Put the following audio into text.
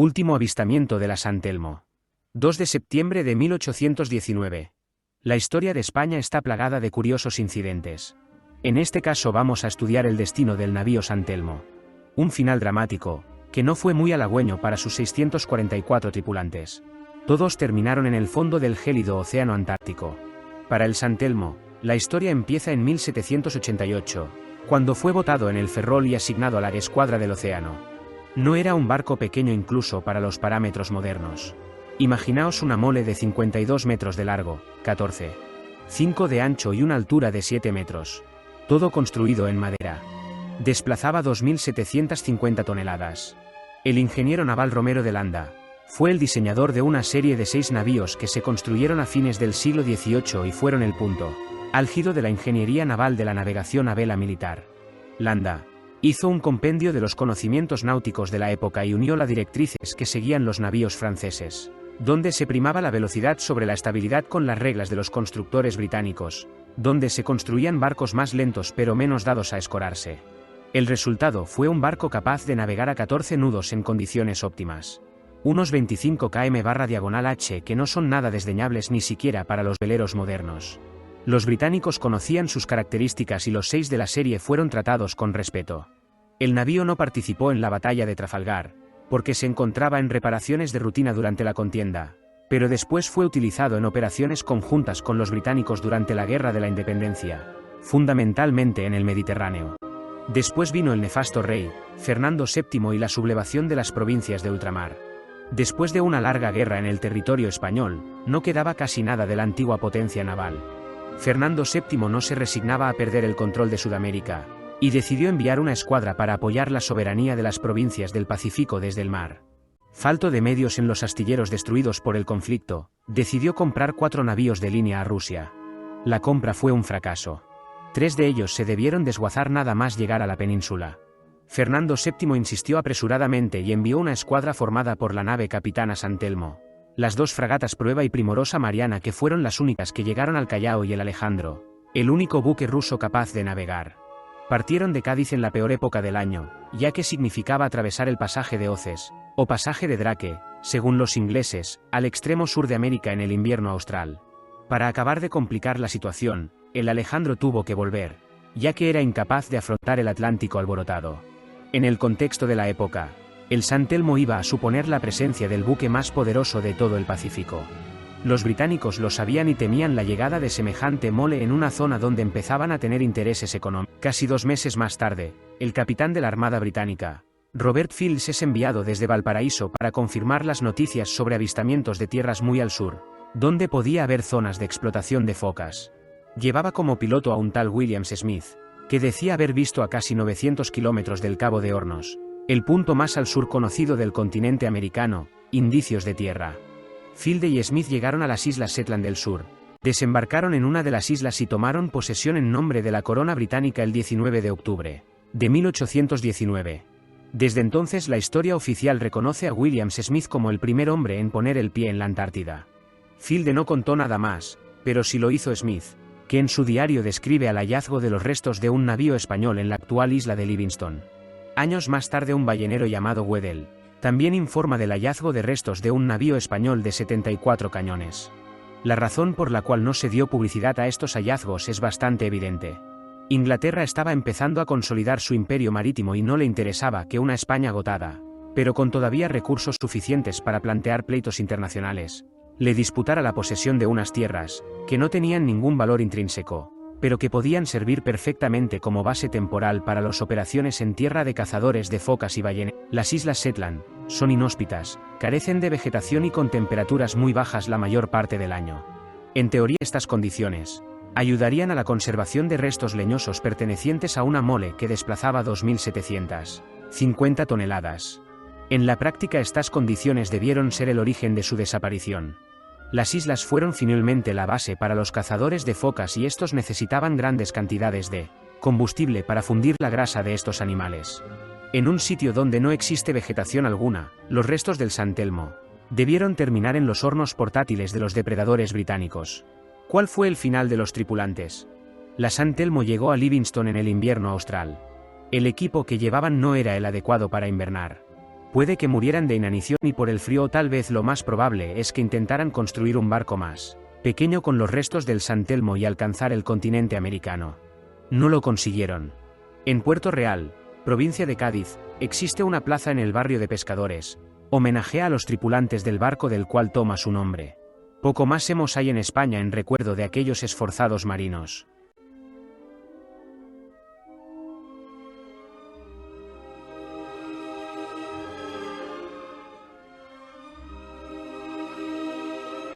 Último avistamiento de la San Telmo. 2 de septiembre de 1819. La historia de España está plagada de curiosos incidentes. En este caso vamos a estudiar el destino del navío San Telmo. Un final dramático, que no fue muy halagüeño para sus 644 tripulantes. Todos terminaron en el fondo del gélido océano Antártico. Para el San Telmo, la historia empieza en 1788, cuando fue botado en el Ferrol y asignado a la escuadra del océano. No era un barco pequeño incluso para los parámetros modernos. Imaginaos una mole de 52 metros de largo, 14,5 de ancho y una altura de 7 metros. Todo construido en madera. Desplazaba 2.750 toneladas. El ingeniero naval Romero de Landa fue el diseñador de una serie de 6 navíos que se construyeron a fines del siglo XVIII y fueron el punto álgido de la ingeniería naval de la navegación a vela militar. Landa hizo un compendio de los conocimientos náuticos de la época y unió las directrices que seguían los navíos franceses, donde se primaba la velocidad sobre la estabilidad, con las reglas de los constructores británicos, donde se construían barcos más lentos pero menos dados a escorarse. El resultado fue un barco capaz de navegar a 14 nudos en condiciones óptimas. Unos 25 km/h que no son nada desdeñables ni siquiera para los veleros modernos. Los británicos conocían sus características y los 6 de la serie fueron tratados con respeto. El navío no participó en la batalla de Trafalgar, porque se encontraba en reparaciones de rutina durante la contienda, pero después fue utilizado en operaciones conjuntas con los británicos durante la Guerra de la Independencia, fundamentalmente en el Mediterráneo. Después vino el nefasto rey Fernando VII y la sublevación de las provincias de ultramar. Después de una larga guerra en el territorio español, no quedaba casi nada de la antigua potencia naval. Fernando VII no se resignaba a perder el control de Sudamérica, y decidió enviar una escuadra para apoyar la soberanía de las provincias del Pacífico desde el mar. Falto de medios en los astilleros destruidos por el conflicto, decidió comprar 4 navíos de línea a Rusia. La compra fue un fracaso. 3 de ellos se debieron desguazar nada más llegar a la península. Fernando VII insistió apresuradamente y envió una escuadra formada por la nave Capitana San Telmo, las 2 fragatas Prueba y Primorosa Mariana, que fueron las únicas que llegaron al Callao, y el Alejandro, el único buque ruso capaz de navegar. Partieron de Cádiz en la peor época del año, ya que significaba atravesar el pasaje de Oces, o pasaje de Drake, según los ingleses, al extremo sur de América en el invierno austral. Para acabar de complicar la situación, el Alejandro tuvo que volver, ya que era incapaz de afrontar el Atlántico alborotado. En el contexto de la época, el San Telmo iba a suponer la presencia del buque más poderoso de todo el Pacífico. Los británicos lo sabían y temían la llegada de semejante mole en una zona donde empezaban a tener intereses económicos. Casi 2 meses más tarde, el capitán de la Armada Británica, Robert Fields, es enviado desde Valparaíso para confirmar las noticias sobre avistamientos de tierras muy al sur, donde podía haber zonas de explotación de focas. Llevaba como piloto a un tal William Smith, que decía haber visto a casi 900 kilómetros del Cabo de Hornos, el punto más al sur conocido del continente americano, indicios de tierra. Field y Smith llegaron a las islas Shetland del Sur, desembarcaron en una de las islas y tomaron posesión en nombre de la corona británica el 19 de octubre de 1819. Desde entonces la historia oficial reconoce a William Smith como el primer hombre en poner el pie en la Antártida. Field no contó nada más, pero sí lo hizo Smith, que en su diario describe el hallazgo de los restos de un navío español en la actual isla de Livingston. Años más tarde un ballenero llamado Weddell también informa del hallazgo de restos de un navío español de 74 cañones. La razón por la cual no se dio publicidad a estos hallazgos es bastante evidente. Inglaterra estaba empezando a consolidar su imperio marítimo y no le interesaba que una España agotada, pero con todavía recursos suficientes para plantear pleitos internacionales, le disputara la posesión de unas tierras que no tenían ningún valor intrínseco, pero que podían servir perfectamente como base temporal para las operaciones en tierra de cazadores de focas y ballenas. Las islas Shetland son inhóspitas, carecen de vegetación y con temperaturas muy bajas la mayor parte del año. En teoría, estas condiciones ayudarían a la conservación de restos leñosos pertenecientes a una mole que desplazaba 2.750 toneladas. En la práctica, estas condiciones debieron ser el origen de su desaparición. Las islas fueron finalmente la base para los cazadores de focas y estos necesitaban grandes cantidades de combustible para fundir la grasa de estos animales. En un sitio donde no existe vegetación alguna, los restos del San Telmo debieron terminar en los hornos portátiles de los depredadores británicos. ¿Cuál fue el final de los tripulantes? La San Telmo llegó a Livingston en el invierno austral. El equipo que llevaban no era el adecuado para invernar. Puede que murieran de inanición y por el frío, o tal vez lo más probable es que intentaran construir un barco más pequeño con los restos del San Telmo y alcanzar el continente americano. No lo consiguieron. En Puerto Real, provincia de Cádiz, existe una plaza en el barrio de pescadores. Homenajea a los tripulantes del barco del cual toma su nombre. Poco más hay en España en recuerdo de aquellos esforzados marinos.